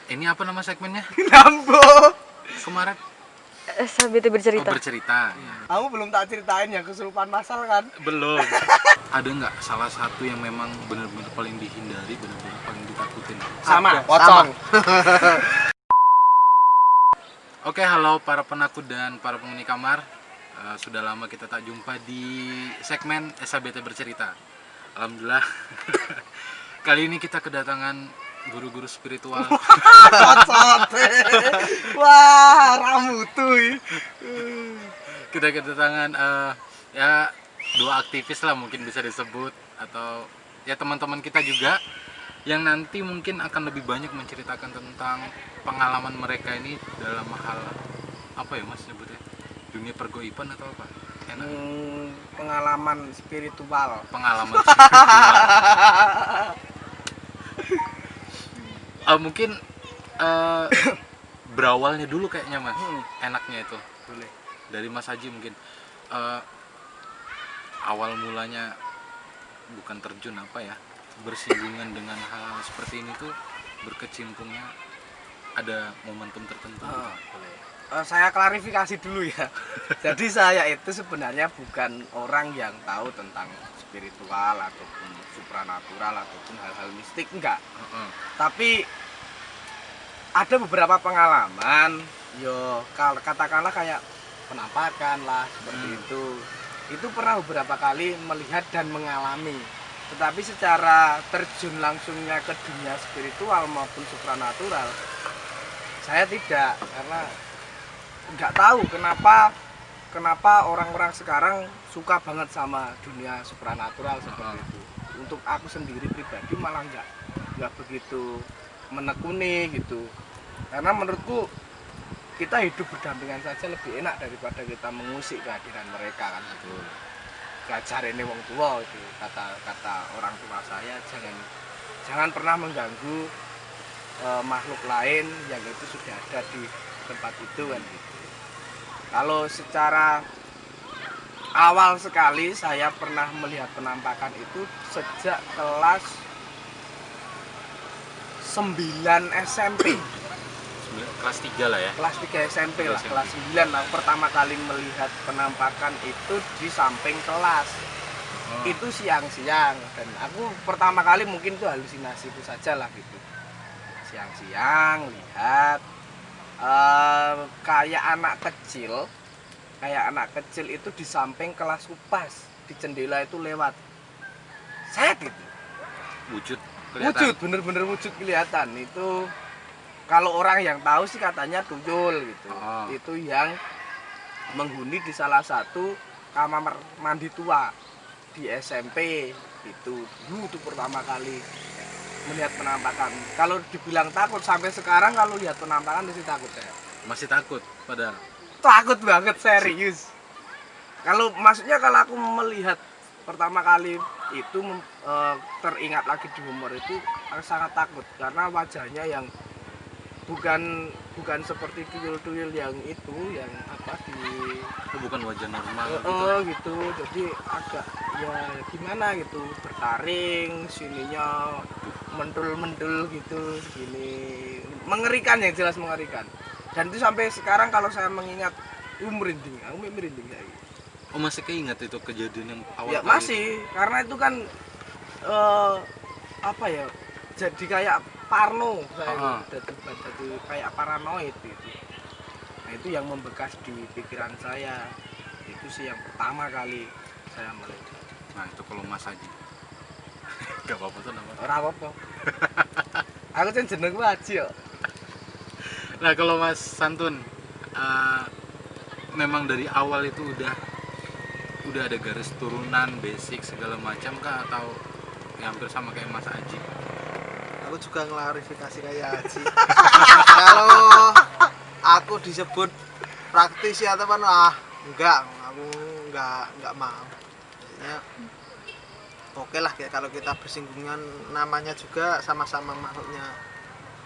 Ini apa nama segmennya? Lambo. Kemarin SHBT bercerita. bercerita. Ya. Kamu belum tak ceritain yang kesurupan masal kan? Belum. Ada nggak salah satu yang memang benar-benar paling dihindari, benar-benar paling ditakutin? Sama. Oke, halo para penakut dan para penghuni kamar. Sudah lama kita tak jumpa di segmen SHBT bercerita. Alhamdulillah. Kali ini kita kedatangan guru-guru spiritual. Wah, ramutuy. Kita kedatangan ya dua aktivis lah mungkin bisa disebut, atau ya teman-teman kita juga yang nanti mungkin akan lebih banyak menceritakan tentang pengalaman mereka ini dalam hal apa ya mas nyebutnya, dunia pergoiban atau apa? Enak. Pengalaman spiritual. Pengalaman spiritual. Mungkin berawalnya dulu kayaknya mas, enaknya itu Boleh. dari Mas Haji mungkin. Awal mulanya bukan terjun apa ya, bersinggungan dengan hal seperti ini tuh, berkecimpungnya ada momentum tertentu. Saya klarifikasi dulu ya. Jadi saya itu sebenarnya bukan orang yang tahu tentang spiritual ataupun supranatural ataupun hal-hal mistik, enggak. Tapi ada beberapa pengalaman, katakanlah kayak penampakan lah seperti itu. Itu pernah beberapa kali melihat dan mengalami. Tetapi secara terjun langsungnya ke dunia spiritual maupun supranatural, saya tidak, karena nggak tahu kenapa orang-orang sekarang suka banget sama dunia supranatural seperti itu. Untuk aku sendiri pribadi malah nggak begitu menekuni gitu, karena menurutku kita hidup berdampingan saja lebih enak daripada kita mengusik kehadiran mereka kan gitu. Gajar ini wong tua itu, kata orang tua saya, jangan pernah mengganggu makhluk lain yang itu sudah ada di tempat itu kan gitu. Kalau secara awal sekali saya pernah melihat penampakan itu sejak kelas 9 SMP. Kelas 3 lah ya. Kelas 3 SMP lah, kelas 9 lah. Pertama kali melihat penampakan itu di samping kelas. Itu siang-siang, dan aku pertama kali mungkin itu halusinasiku saja lah gitu. Siang-siang lihat kayak anak kecil itu di samping kelas UPAS, di jendela itu lewat. Set gitu. Wujud Bener-bener wujud kelihatan. Itu kalau orang yang tahu sih katanya tuyul gitu. Itu yang menghuni di salah satu kamar mandi tua di SMP itu. Itu pertama kali melihat penampakan. Kalau dibilang takut sampai sekarang, kalau lihat penampakan masih takut saya. Masih takut padahal. Takut banget, serius. Kalau aku melihat pertama kali itu teringat lagi di umur itu, aku sangat takut karena wajahnya yang bukan seperti tuyul-tuyul yang itu, yang apa Bukan wajah normal gitu. Jadi agak ya gimana gitu, bertaring, sininya mendul-mendul gitu, gini. Mengerikan, yang jelas mengerikan. Dan itu sampai sekarang kalau saya mengingat itu merinding, aku merinding kayak gitu. Oh, masih keinget itu kejadian yang awal Ya kali masih itu? Karena itu kan apa ya, jadi kayak parno saya, jadi kayak paranoid gitu. Nah itu yang membekas di pikiran saya. Itu sih yang pertama kali saya melihat. Nah itu kalau Mas Haji gak apa-apa tuh namanya. Ora apa-apa. Aku kan jenengku Haji kok. Nah kalau Mas Santun, memang dari awal itu udah ada garis turunan basic segala macam kah, atau ya hampir sama kayak Mas Haji? Aku juga ngelarifikasi kayak Haji. Kalau aku disebut praktisi atau apa, enggak, aku enggak mau. Maksudnya oke lah, kalau kita bersinggungan, namanya juga sama-sama makhluknya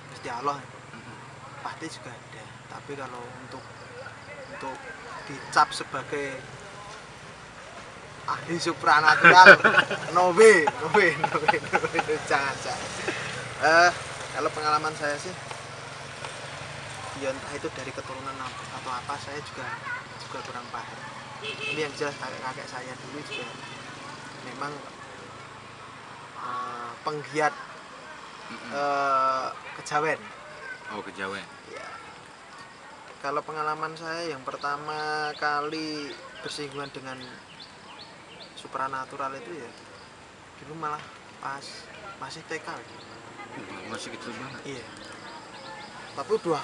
Gusti Allah, pasti juga ada. Tapi kalau untuk dicap sebagai ahli supranatural, no way. Jangan. Kalau pengalaman saya sih ya entah itu dari keturunan atau apa, saya juga kurang paham. Ini yang jelas kakek saya dulu juga memang penggiat kejawen. Oh, kejawen. Ya. Kalau pengalaman saya yang pertama kali bersinggungan dengan supranatural itu ya dulu malah pas masih TK. Masih kecil banget. Iya. Tapi udah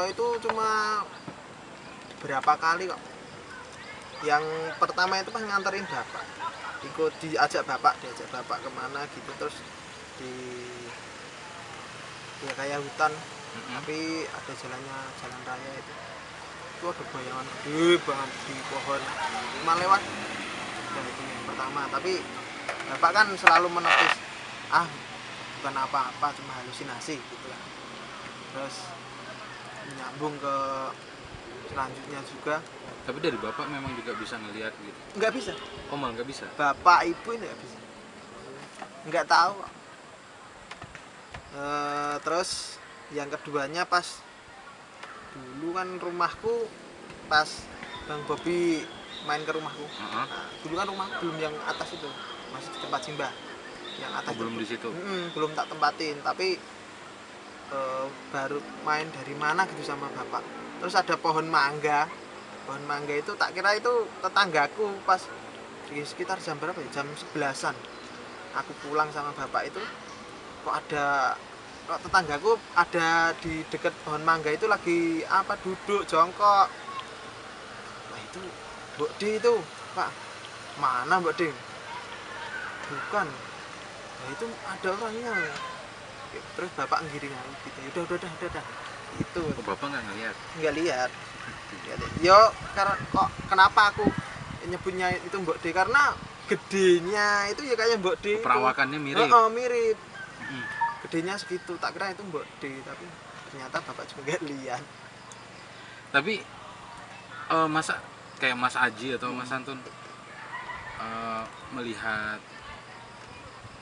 itu cuma berapa kali kok. Yang pertama itu pas nganterin bapak, diajak bapak kemana gitu, terus di ya kayak hutan, tapi ada jalan raya itu ada bayangan gede banget di pohon, cuma lewat. Dan itu yang pertama, tapi bapak kan selalu menepis, bukan apa-apa, cuma halusinasi gitu lah. Terus nyambung ke selanjutnya juga. Tapi dari bapak memang juga bisa ngelihat gitu? Nggak bisa. Oh, malah nggak bisa? Bapak ibu ini nggak bisa, nggak tahu. Terus yang keduanya pas dulu kan rumahku, pas Bang Bobi main ke rumahku. Nah, dulu kan rumah belum yang atas itu, masih di tempat Simba. Yang atas belum di situ? Belum tak tempatin, tapi baru main dari mana gitu sama bapak. Terus ada pohon mangga itu tak kira itu tetanggaku. Pas di sekitar jam berapa ya, jam 11-an aku pulang sama bapak itu, kok tetanggaku ada di dekat pohon mangga itu lagi duduk jongkok. Nah itu Mbok D itu, Pak. Mana Mbok D? Bukan. Nah itu ada orangnya. Terus bapak ngiring aku gitu. Udah. Itu. Oh, bapak nggak ngeliat? Nggak lihat. Yo, karena kok kenapa aku nyebutnya itu Mbok D, karena gedenya itu ya kayak Mbok D. Perawakannya mirip. Mirip. Gedenya segitu, tak kira itu Mbok D, tapi ternyata bapak juga nggak lihat. Tapi masa kayak Mas Aji atau Mas Antun melihat,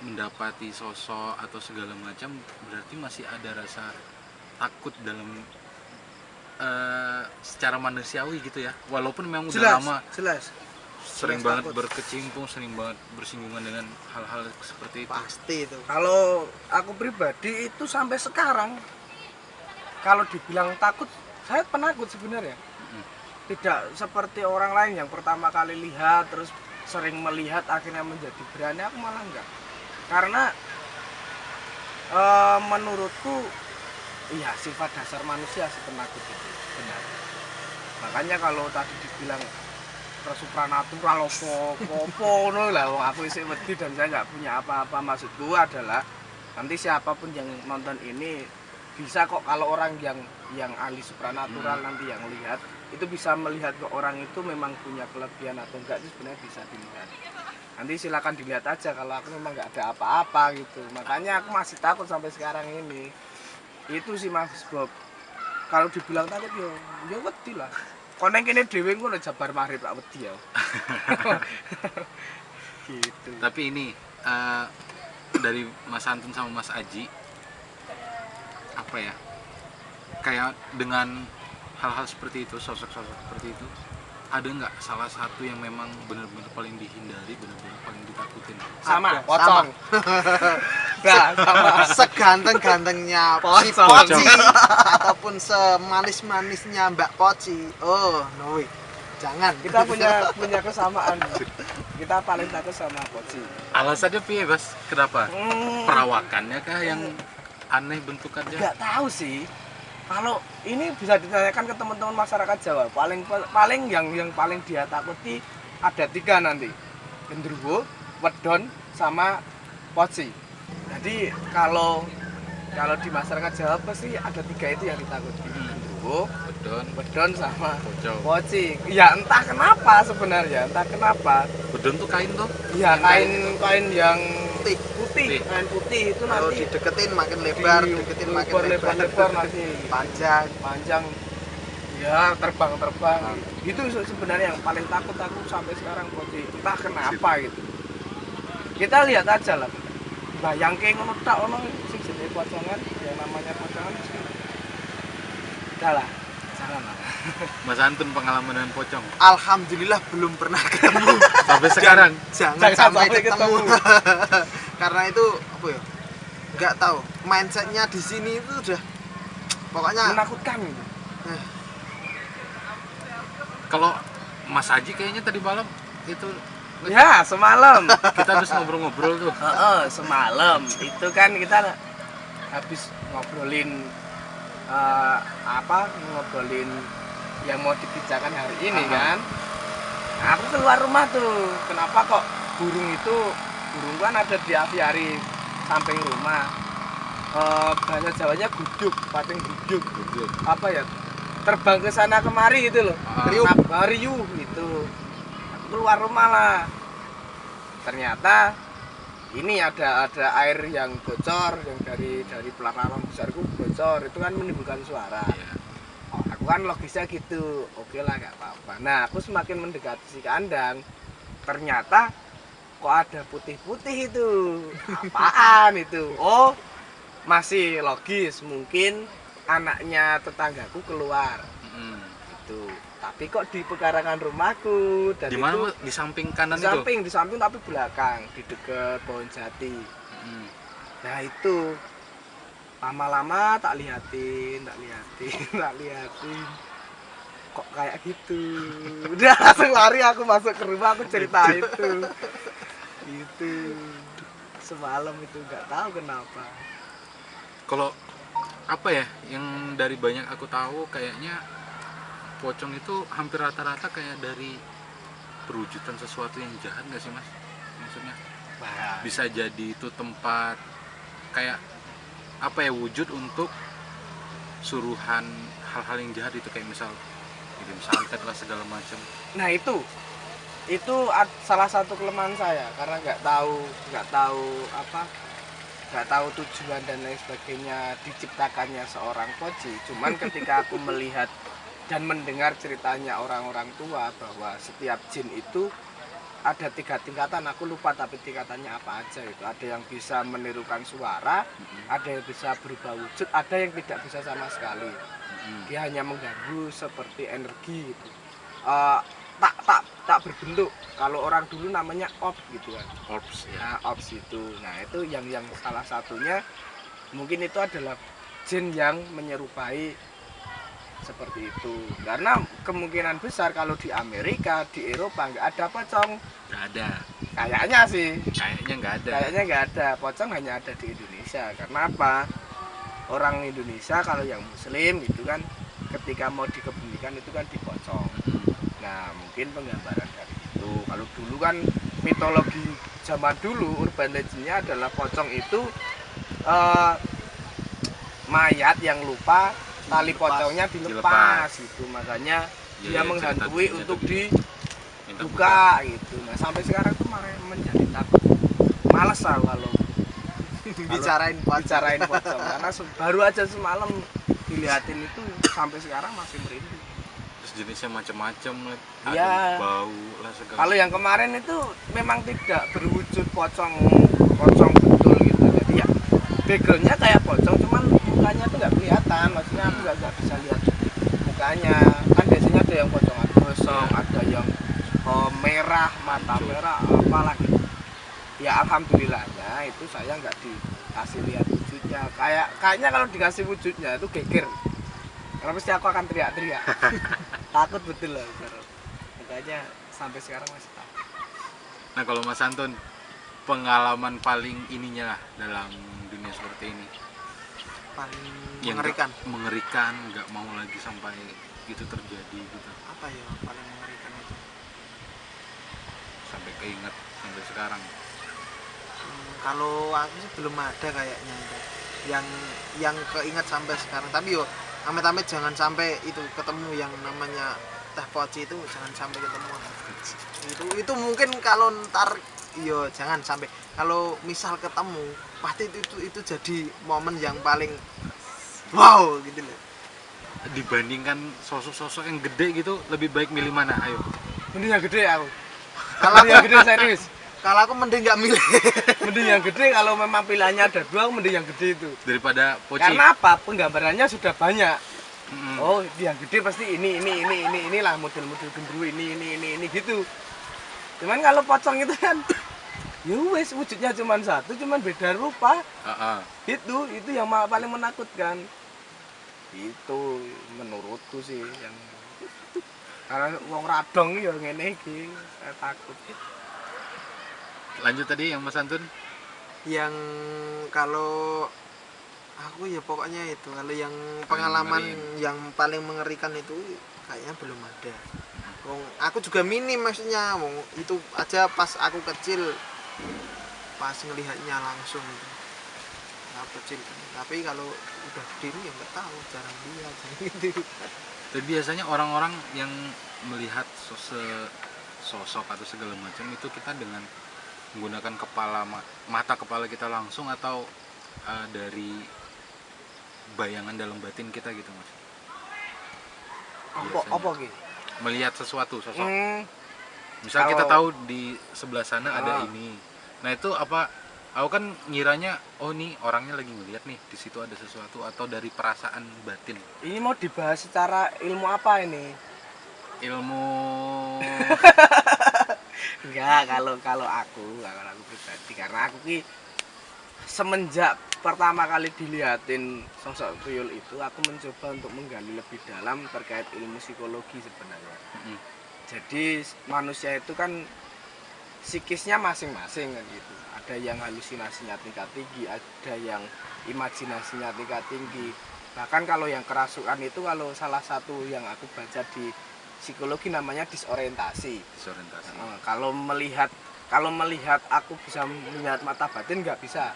mendapati sosok atau segala macam, berarti masih ada rasa takut dalam secara manusiawi gitu ya, walaupun memang udah lama sering banget takut. berkecimpung, sering banget bersinggungan dengan hal-hal seperti itu. Pasti itu. Kalau aku pribadi itu sampai sekarang, kalau dibilang takut, saya penakut sebenarnya. Tidak seperti orang lain yang pertama kali lihat terus sering melihat akhirnya menjadi berani, aku malah enggak. Karena menurutku iya sifat dasar manusia si penakut itu benar. Makanya kalau tadi dibilang supranatural opo ngono lah, wong aku isih wedi dan saya nggak punya apa-apa. Maksudku adalah nanti siapapun yang nonton ini bisa kok, kalau orang yang ahli supranatural nanti yang lihat itu bisa melihat ke orang itu memang punya kelebihan atau enggak, itu sebenarnya bisa dilihat. Nanti silakan dilihat aja, kalau aku memang nggak ada apa-apa gitu. Makanya aku masih takut sampai sekarang ini. Itu sih Mas Bob. Kalau dibilang takut ya wedi lah. Koneng kene dhewe ngono jabar maghrib tak wedi ya. Gitu. Tapi ini dari Mas Antun sama Mas Aji, apa ya, kayak dengan hal-hal seperti itu, sosok-sosok seperti itu, ada nggak salah satu yang memang benar-benar paling dihindari, benar-benar paling ditakutin? Sama, pocong. Nah, sama. Seganteng-gantengnya si Pocong. Poci ataupun semanis-manisnya Mbak Poci. Oh, no way. Jangan. Kita punya kesamaan. Kita paling takut sama Poci. Alasannya piye, Bas? Kenapa? Perawakannya kah yang aneh bentukannya? Nggak tahu sih. Kalau ini bisa ditanyakan ke teman-teman masyarakat Jawa. Paling yang paling dia takuti ada 3 nanti. Gendruwo, wedon, sama poci. Jadi kalau di masyarakat Jawa pasti ada 3 itu yang ditakuti. Gendruwo, wedon sama Pocong. poci. Ya entah kenapa sebenarnya, entah kenapa. Bedon tuh kain tuh? Ya kain yang Putih. kain putih itu Kalau nanti dideketin makin lebar, deketin makin lebar. lebar nanti Panjang. ya terbang itu sebenarnya yang paling takut aku sampai sekarang poci. Entah kenapa gitu. Kita lihat aja lah, bayangke ngono tak ono sing jenenge pocongan, yang namanya pocongan udahlah, janganlah. Mas Antun pengalaman dengan pocong Alhamdulillah belum pernah ketemu. sampai sekarang. Jangan sampai ketemu. Karena itu apa ya? Nggak tahu. Mindsetnya di sini itu udah pokoknya Menakutkan gitu. Kalau Mas Haji kayaknya tadi malam itu Ya, semalam. kita habis ngobrol-ngobrol tuh. Semalam itu kan kita habis ngobrolin ngobrolin yang mau dikerjakan hari ini kan. Nah, aku keluar rumah tuh. Kenapa kok burung kan ada di aviari samping rumah. Bahasa Jawanya guduk, pating guduk. Apa ya? Terbang ke sana kemari gitu loh. Riuh gitu. Aku keluar rumah lah. Ternyata ini ada air yang bocor yang dari pelataran besarku bocor, itu kan menimbulkan suara. Iya. Aku kan logisnya gitu, oke lah nggak apa-apa. Nah aku semakin mendekati si kandang, ternyata kok ada putih-putih itu, apaan itu? Oh masih logis, mungkin anaknya tetanggaku keluar gitu. Tapi kok di pekarangan rumahku dan Di mana itu Mas? Di samping kanan di itu? samping tapi belakang di dekat pohon jati. Nah itu lama-lama tak liatin kok kayak gitu. Udah langsung lari aku masuk ke rumah, aku cerita itu semalam itu nggak tahu kenapa. Kalau apa ya, yang dari banyak aku tahu kayaknya pocong itu hampir rata-rata kayak dari perwujudan sesuatu yang jahat nggak sih Mas? Maksudnya Wah, bisa jadi itu tempat kayak apa ya, wujud untuk suruhan hal-hal yang jahat itu, kayak misal kirim santet lah segala macam. nah itu salah satu kelemahan saya karena nggak tahu tujuan dan lain sebagainya diciptakannya seorang poci. Cuman ketika aku melihat dan mendengar ceritanya orang-orang tua bahwa setiap jin itu ada 3 tingkatan, aku lupa tapi tingkatannya apa aja itu. Ada yang bisa menirukan suara, ada yang bisa berubah wujud, ada yang tidak bisa sama sekali. Dia hanya mengganggu seperti energi gitu. Tak berbentuk. Kalau orang dulu namanya orb gitu kan. Orbs ya. Nah, orbs itu. Nah, itu yang salah satunya mungkin itu adalah jin yang menyerupai seperti itu. Karena kemungkinan besar kalau di Amerika, di Eropa nggak ada pocong. Nggak ada. Kayaknya sih. Kayaknya nggak ada. Kayaknya nggak ada. Pocong hanya ada di Indonesia. Karena apa? Orang Indonesia kalau yang Muslim itu kan ketika mau dikebumikan itu kan dipocong. Nah, mungkin penggambaran dari itu. Kalau dulu kan mitologi zaman dulu urban legendnya adalah pocong itu mayat yang lupa tali pocongnya dilepas gitu, makanya dia menghantui untuk dibuka gitu. Nah sampai sekarang tuh menjadi takut, males lah kalau bicarain pocong karena baru aja semalam dilihatin itu sampai sekarang masih merinding. Terus jenisnya macam-macam, ada Iya. bau lah segala. Kalau yang kemarin itu memang tidak berwujud pocong betul gitu, jadi ya backgroundnya kayak pocong, cuman mukanya tuh nggak kelihatan. Maksudnya aku nggak bisa lihat mukanya. Kan biasanya ada yang pocongan gosong, ada yang merah, mata merah, apalah gitu. Ya alhamdulillahnya itu saya nggak dikasih lihat wujudnya. Kayaknya kalau dikasih wujudnya itu geger. Karena pasti aku akan teriak-teriak. Takut betul lah. Makanya sampai sekarang masih takut. Nah kalau Mas Antun, pengalaman paling ininya lah dalam dunia seperti ini paling yang mengerikan. nggak mau lagi sampai itu terjadi gitu, Apa ya paling mengerikan itu? sampai keinget sampai sekarang. Kalau aku sih belum ada kayaknya itu yang keinget sampai sekarang. Tapi yo amit-amit jangan sampai itu ketemu yang namanya teh poci, itu jangan sampai ketemu. Itu mungkin kalau ntar yo jangan sampai, kalau misal ketemu pasti itu jadi momen yang paling wow gitu loh. Dibandingkan sosok-sosok yang gede gitu, lebih baik milih mana? Ayo. Mending yang gede aku. Kalau Mending yang gede serius. Kalau aku mending nggak milih. Mending yang gede, kalau memang pilihannya ada dua, mending yang gede itu. Daripada poci. Karena apa? Penggambarannya sudah banyak. Oh, yang gede pasti inilah model-model gendruwo ini gitu. Cuman kalau pocong itu kan ya wes wujudnya cuma satu, cuman beda rupa. Itu yang paling menakutkan. Itu menurutku sih yang karena wong radong ya ngene iki, saya takut. Lanjut tadi yang Mas Antun. Yang kalau aku ya pokoknya itu, kalau yang pengalaman yang paling mengerikan itu kayaknya belum ada. Wong aku juga minim maksudnya, wong itu aja pas aku kecil pas ngelihatnya langsung itu. Aku kecil. Tapi kalau udah gede ya nggak tahu, jarang lihat gitu. Tapi biasanya orang-orang yang melihat sosok atau segala macam itu kita dengan menggunakan mata kepala kita langsung atau dari bayangan dalam batin kita gitu Mas. Apa gitu? Melihat sesuatu sosok. Misal kita tahu di sebelah sana ada ini. Nah, itu apa? Aku kan ngiranya oh nih orangnya lagi ngeliat nih di situ ada sesuatu, atau dari perasaan batin. Ini mau dibahas secara ilmu apa ini? Ilmu Enggak, kalau aku pribadi, karena aku ki semenjak pertama kali dilihatin sosok tuyul itu, aku mencoba untuk menggali lebih dalam terkait ilmu psikologi sebenarnya. Jadi manusia itu kan psikisnya masing-masing kan gitu. Ada yang halusinasinya tingkat tinggi, ada yang imajinasinya tingkat tinggi. Bahkan kalau yang kerasukan itu, kalau salah satu yang aku baca di psikologi namanya disorientasi. Kalau melihat aku bisa melihat mata batin nggak bisa.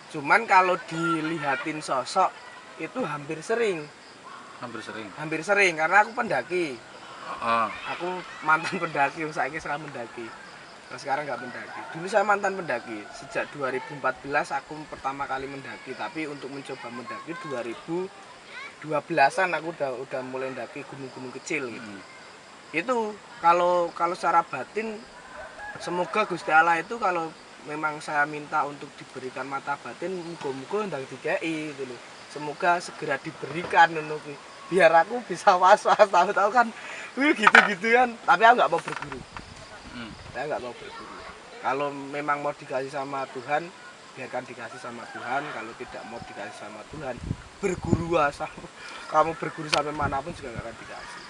Cuman kalau dilihatin sosok itu hampir sering karena aku pendaki. Aku mantan pendaki, saiki sekarang mendaki. Sekarang nggak mendaki. Dulu saya mantan pendaki. Sejak 2014 aku pertama kali mendaki, tapi untuk mencoba mendaki 2012-an aku udah mulai mendaki gunung-gunung kecil gitu. Itu kalau secara batin, semoga Gusti Allah itu kalau memang saya minta untuk diberikan mata batin, muga-muga ndang dikei gitu loh. Semoga segera diberikan ngono kuwi. Biar aku bisa was-was, tahu-tahu kan gitu-gitu kan. Tapi aku nggak mau berguru. Saya nggak mau berguru. Kalau memang mau dikasih sama Tuhan, biarkan dikasih sama Tuhan. Kalau tidak mau dikasih sama Tuhan, berguru asal. Kamu berguru sampai manapun juga nggak akan dikasih.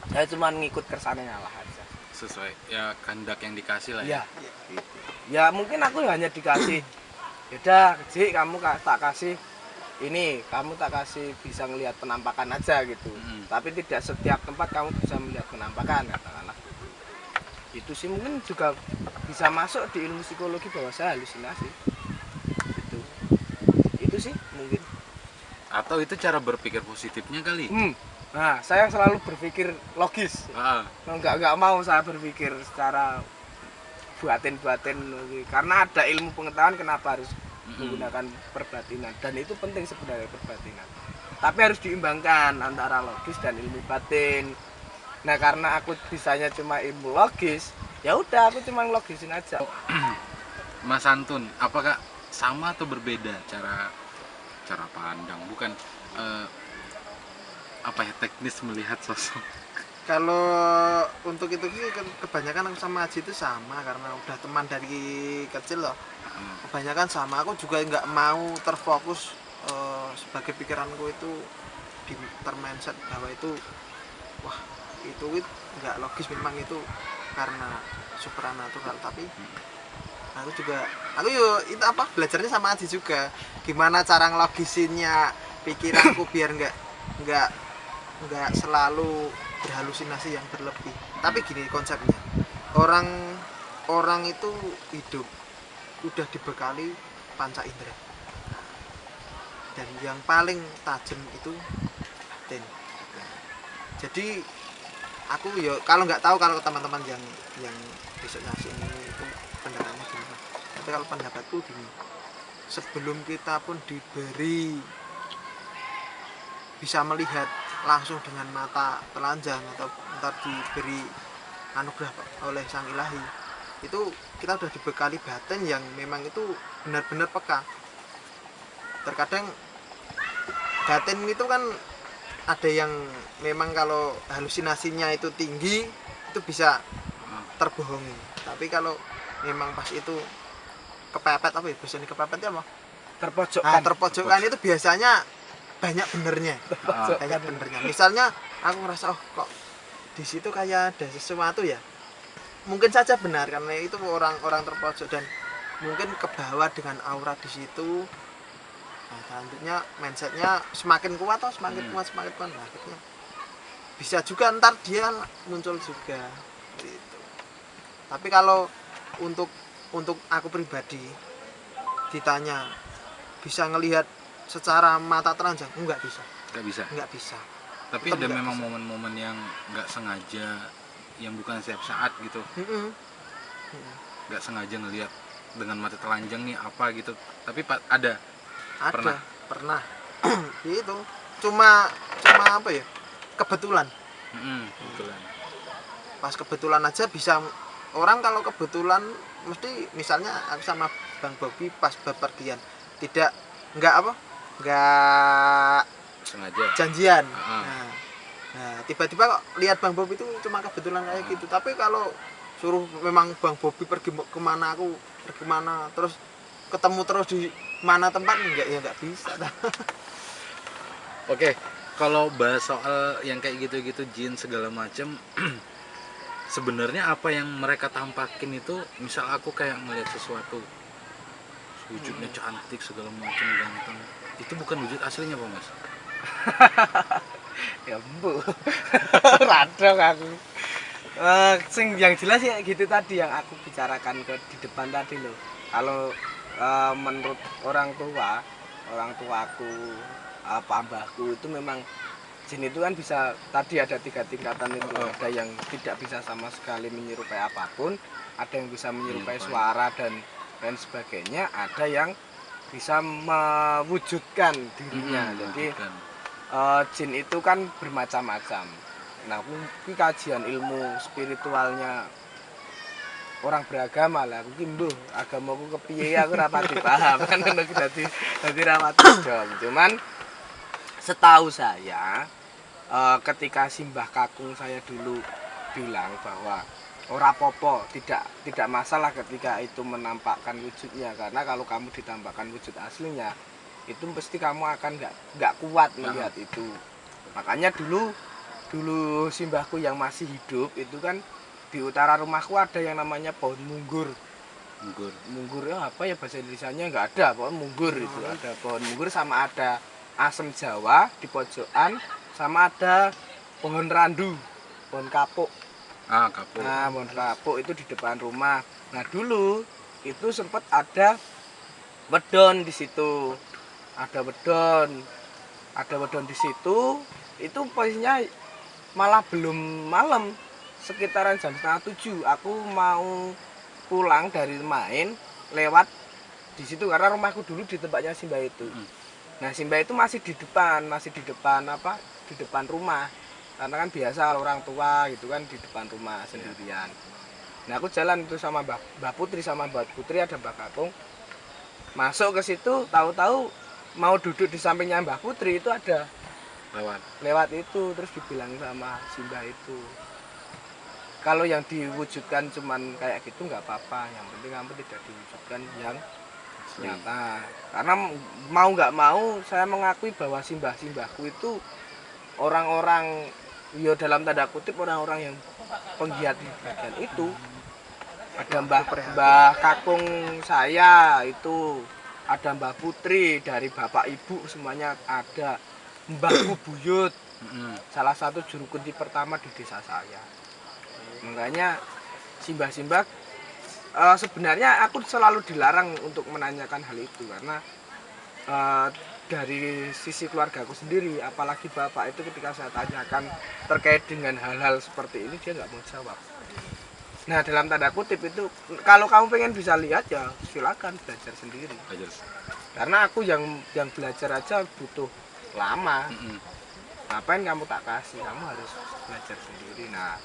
Saya cuma ngikut kersane ngalah aja. Sesuai ya kehendak yang dikasih lah ya. Gitu. Ya mungkin aku hanya dikasih, yaudah Ji, kamu tak kasih ini, kamu tak kasih bisa ngelihat penampakan aja gitu. Tapi tidak setiap tempat kamu bisa melihat penampakan, katakanlah. Itu sih mungkin juga bisa masuk di ilmu psikologi bahwa saya halusinasi. Itu sih mungkin. Atau itu cara berpikir positifnya kali. Nah, saya selalu berpikir logis. Enggak mau saya berpikir secara batin karena ada ilmu pengetahuan kenapa harus menggunakan perbatinan, dan itu penting sebenarnya perbatinan. Tapi harus diimbangkan antara logis dan ilmu batin. Nah, karena aku bisanya cuma ilmu logis, ya udah aku cuma logisin aja. Mas Antun, apakah sama atau berbeda cara pandang, bukan teknis melihat sosok? Kalau untuk itu sih kebanyakan aku sama Aji itu sama, karena udah teman dari kecil loh. Kebanyakan sama, aku juga nggak mau terfokus sebagai pikiranku itu termindset bahwa itu wah itu nggak logis, memang itu karena supranatural. Tapi aku itu belajarnya sama Aji juga, gimana cara ngelogisinnya pikiranku biar nggak selalu berhalusinasi yang berlebih. Tapi gini konsepnya, orang itu hidup udah dibekali panca indera, dan yang paling tajam itu batin. Jadi aku kalau nggak tahu kalau teman-teman yang besok ngasih ini itu pendapatnya gimana, tapi kalau pendapatku gini, sebelum kita pun diberi bisa melihat langsung dengan mata telanjang atau ntar diberi anugerah oleh Sang Ilahi, itu kita udah dibekali batin yang memang itu benar-benar peka. Terkadang batin itu kan ada yang memang kalau halusinasinya itu tinggi itu bisa terbohongi. Tapi kalau memang pas itu kepepet apa ya biasanya kepepet ya apa? Terpojokkan. Terpojokkan itu biasanya banyak benernya. Banyak benernya. Misalnya aku ngerasa oh kok di situ kayak ada sesuatu ya. Mungkin saja benar karena itu orang-orang terpojok dan mungkin kebawa dengan aura di situ. Nah, selanjutnya mindsetnya semakin kuat atau semakin kuat nah, akhirnya bisa juga ntar dia muncul juga gitu. Tapi kalau untuk aku pribadi ditanya bisa ngelihat secara mata telanjang nggak bisa. Tapi Tetap ada nggak memang bisa. momen-momen yang nggak sengaja, yang bukan setiap saat gitu, nggak sengaja ngelihat dengan mata telanjang nih apa gitu, tapi ada. Pernah. Itu cuma apa ya kebetulan Kebetulan. pas kebetulan aja bisa orang kalau kebetulan mesti misalnya aku sama Bang Bobi pas bepergian tidak nggak Sengaja. janjian. Heeh. Nah, tiba-tiba kok lihat Bang Bobi itu cuma kebetulan kayak gitu. Tapi kalau suruh memang Bang Bobi pergi kemana aku pergi mana terus ketemu terus di mana tempat nggak bisa. Oke, kalau bahas soal yang kayak gitu-gitu jin segala macam, sebenarnya apa yang mereka tampakin itu, misal aku kayak ngeliat sesuatu wujudnya cantik segala macam ganteng, itu bukan wujud aslinya Pak Mas? Ya bu. Radong aku. Sing yang jelas ya gitu tadi yang aku bicarakan di depan tadi loh. Kalau menurut orang tuaku mbahku itu memang jin itu kan bisa tadi ada 3 tingkatan itu. Ada yang tidak bisa sama sekali menyerupai apapun, ada yang bisa menyerupai suara dan sebagainya, ada yang bisa mewujudkan dirinya. Jadi jin itu kan bermacam-macam. Nah, aku kajian ilmu spiritualnya orang beragama lah. Aku ki mbuh agamaku kepiye aku ora pati paham kan dadi ra pati dol. Cuman setahu saya ketika simbah kakung saya dulu bilang bahwa ora popo, tidak masalah ketika itu menampakkan wujudnya, karena kalau kamu ditampakkan wujud aslinya itu pasti kamu akan nggak kuat melihat itu. Makanya dulu simbahku yang masih hidup itu kan di utara rumahku ada yang namanya pohon munggur ya apa ya bahasa Indonesianya nggak ada, pohon munggur itu ada pohon munggur sama ada asem Jawa di pojokan sama ada pohon randu, pohon kapuk. Kapuk. Nah, pohon kapuk itu di depan rumah. Nah, dulu itu sempat ada wedon di situ. Ada wedon di situ. Itu posisinya malah belum malam, sekitaran jam 6:30 aku mau pulang dari main lewat di situ karena rumahku dulu di tempatnya Simbah itu. Nah, Simbah itu masih di depan rumah. Karena kan biasa orang tua gitu kan di depan rumah sendirian. Nah, aku jalan itu sama Mbak Putri sama Mbak Putri, ada Mbak Kakung. Masuk ke situ, tahu-tahu mau duduk di sampingnya Mbak Putri itu ada lewat itu, terus dibilang sama Simbah itu, kalau yang diwujudkan cuman kayak gitu nggak apa-apa, yang penting kamu tidak diwujudkan yang nyata. Karena mau nggak mau saya mengakui bahwa simbahku itu orang-orang ya dalam tanda kutip orang-orang yang penggiat di bagian itu. Ada Mbah Kakung saya itu, ada Mbah Putri dari bapak ibu semuanya ada, Mbahku Buyut salah satu juru kunci pertama di desa saya. Makanya simbah-simbah sebenarnya aku selalu dilarang untuk menanyakan hal itu karena dari sisi keluargaku sendiri, apalagi bapak itu ketika saya tanyakan terkait dengan hal-hal seperti ini dia nggak mau jawab. Nah, dalam tanda kutip itu kalau kamu pengen bisa lihat ya silakan belajar sendiri. Karena aku yang belajar aja butuh lama. Ngapain kamu tak kasih, kamu harus belajar sendiri. Nah,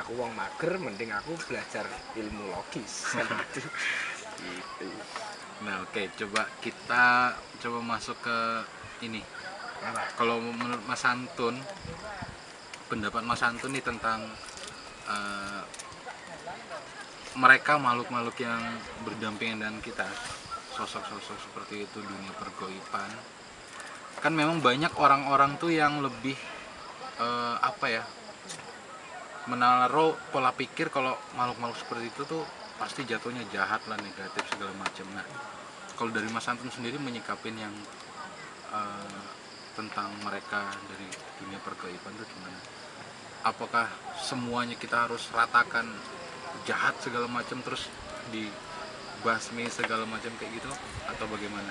aku wong mager, mending aku belajar ilmu logis gitu. Nah, oke, coba kita masuk ke ini, Kalau menurut Mas Antun, pendapat Mas Antun nih tentang mereka makhluk-makhluk yang berdampingan dengan kita, sosok-sosok seperti itu, dunia pergoipan. Kan memang banyak orang-orang tuh yang lebih menaruh pola pikir kalau makhluk-makhluk seperti itu tuh pasti jatuhnya jahat lah, negatif segala macam. Nah, kalau dari Mas Antun sendiri menyikapin yang tentang mereka dari dunia pergoipan itu gimana? Apakah semuanya kita harus ratakan jahat segala macam terus dibasmi segala macam kayak gitu atau bagaimana?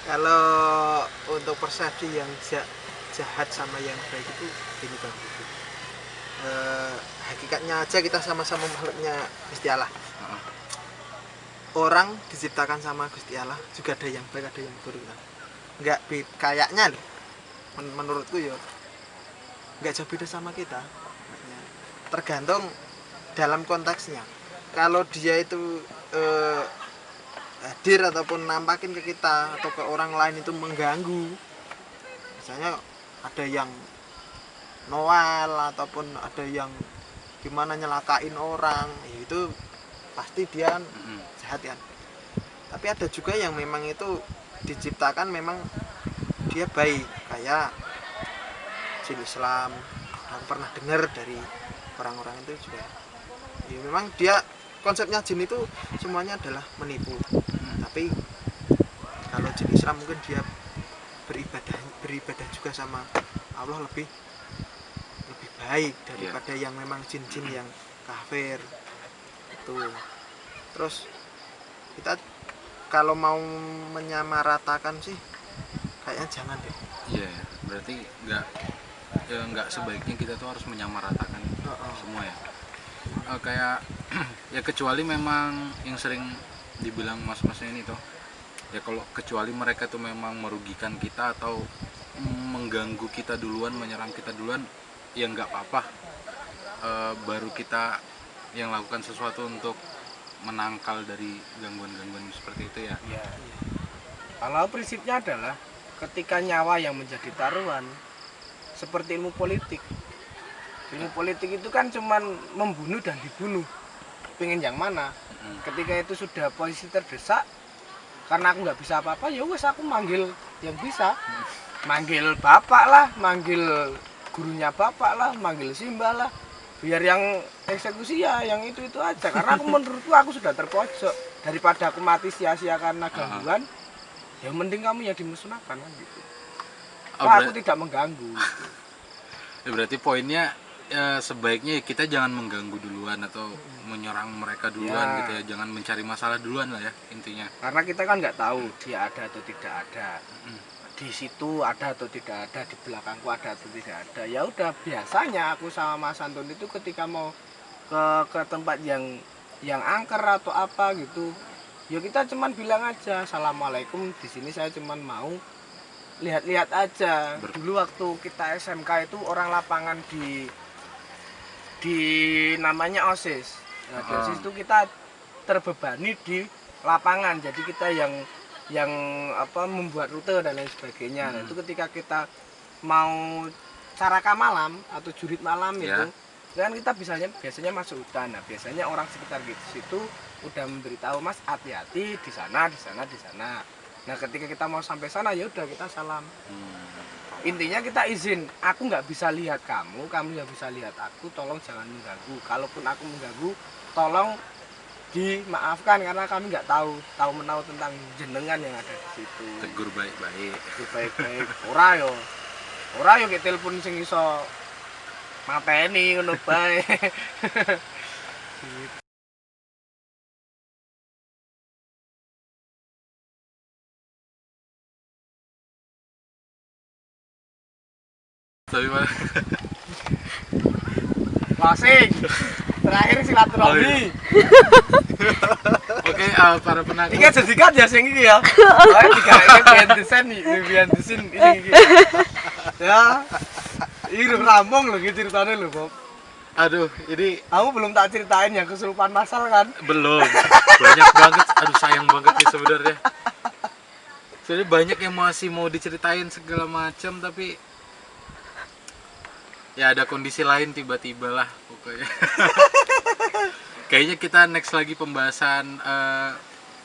Kalau untuk persepsi yang jahat sama yang baik itu gini Bang. Hakikatnya aja kita sama-sama makhluknya Gusti Allah. Orang diciptakan sama Gusti Allah, juga ada yang baik ada yang buruk. Enggak kayaknya nih, menurutku ya enggak jauh beda sama kita. Tergantung dalam konteksnya. Kalau dia itu hadir ataupun nampakin ke kita atau ke orang lain itu mengganggu, misalnya ada yang Noel ataupun ada yang gimana nyelakain orang, ya itu pasti dia jahat kan. Tapi ada juga yang memang itu diciptakan memang dia baik, kayak jin Islam. Aku pernah dengar dari orang-orang itu juga, ya memang dia konsepnya jin itu semuanya adalah menipu. Tapi kalau jin Islam mungkin dia beribadah juga sama Allah lebih baik daripada yang memang jin-jin yang kafir itu. Terus kita kalau mau menyamaratakan sih kayaknya jangan deh. Iya, berarti nggak sebaiknya kita tuh harus menyamaratakan semua ya. Kayak ya kecuali memang yang sering dibilang mas-masnya ini tuh, ya kalau kecuali mereka tuh memang merugikan kita atau mengganggu kita duluan, menyerang kita duluan, ya nggak apa-apa. Baru kita yang lakukan sesuatu untuk menangkal dari gangguan-gangguan seperti itu ya. Iya. Kalau prinsipnya adalah ketika nyawa yang menjadi taruhan, seperti ilmu politik. Ilmu politik itu kan cuman membunuh dan dibunuh. Pengen yang mana? Ketika itu sudah posisi terdesak, karena aku nggak bisa apa-apa, ya wes aku manggil yang bisa. Manggil bapak lah, manggil gurunya bapak lah, manggil Simba lah. Biar yang eksekusi ya yang itu aja. Karena aku menurutku aku sudah terpojok. Daripada aku mati sia-sia karena gangguan, ya mending kamu yang dimusnahkan kan gitu. Aku tidak mengganggu. Ya, berarti poinnya ya, sebaiknya kita jangan mengganggu duluan atau menyerang mereka duluan gitu ya, jangan mencari masalah duluan lah ya intinya. Karena kita kan nggak tahu dia ada atau tidak ada. Di situ ada atau tidak ada, di belakangku ada atau tidak ada. Ya udah, biasanya aku sama Mas Antun itu ketika mau ke tempat yang angker atau apa gitu, ya kita cuman bilang aja assalamualaikum, di sini saya cuman mau lihat-lihat aja. Dulu waktu kita SMK itu orang lapangan di namanya OSIS. Nah, di OSIS itu kita terbebani di lapangan. Jadi kita yang membuat rute dan lain sebagainya. Nah, itu ketika kita mau caraka malam atau jurit malam itu kan kita biasanya masuk hutan. Nah, biasanya orang sekitar situ udah memberitahu, Mas hati-hati di sana, di sana, di sana. Nah, ketika kita mau sampai sana ya udah kita salam. Intinya kita izin, aku nggak bisa lihat kamu nggak bisa lihat aku, tolong jangan mengganggu. Kalaupun aku mengganggu, tolong dimaafkan karena kami nggak tahu menahu tentang jenengan yang ada di situ. Tegur baik-baik. Tegur baik-baik. Ora yo ke telepon sing iso mateni ngono bae. Tapi mana? Closing. Terakhir silaturahmi. Oke, para penakut. Iki aja dikat ya sing iki ya. Oh, dikake behind the scene iki. Ya. Iki rampung lho iki ceritane lho, Bob. Aduh, ini Aku belum tak ceritain yang kesurupan masal kan? belum. Banyak banget. Aduh, sayang banget nih sebenarnya. Soalnya banyak yang masih mau diceritain segala macam, tapi ya ada kondisi lain tiba-tiba lah pokoknya. Kayaknya kita next lagi pembahasan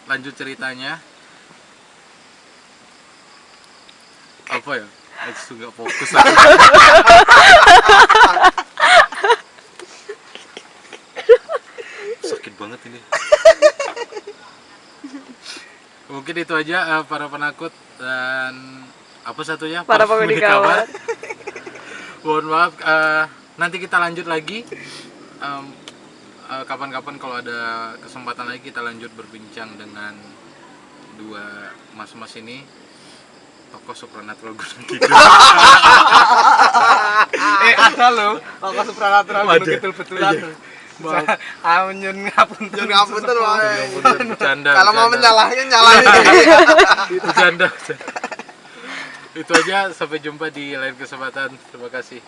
lanjut ceritanya. Apa ya? Itu nggak fokus lagi. Sakit banget ini. Mungkin itu aja para penakut dan apa satunya Para penghuni kawat. Mohon maaf, nanti kita lanjut lagi. Kapan-kapan kalau ada kesempatan lagi kita lanjut berbincang dengan dua mas-mas ini, tokoh supranatural Gunung Kidul. Ada loh tokoh supranatural Waduh. Gunung Kidul betulan. Iya. Maaf. Nyun ngapunten. Jangan ngapunten wae. Bercanda, Kalau mau bercanda. nyalahin. Bercanda. Itu aja, sampai jumpa di lain kesempatan. Terima kasih.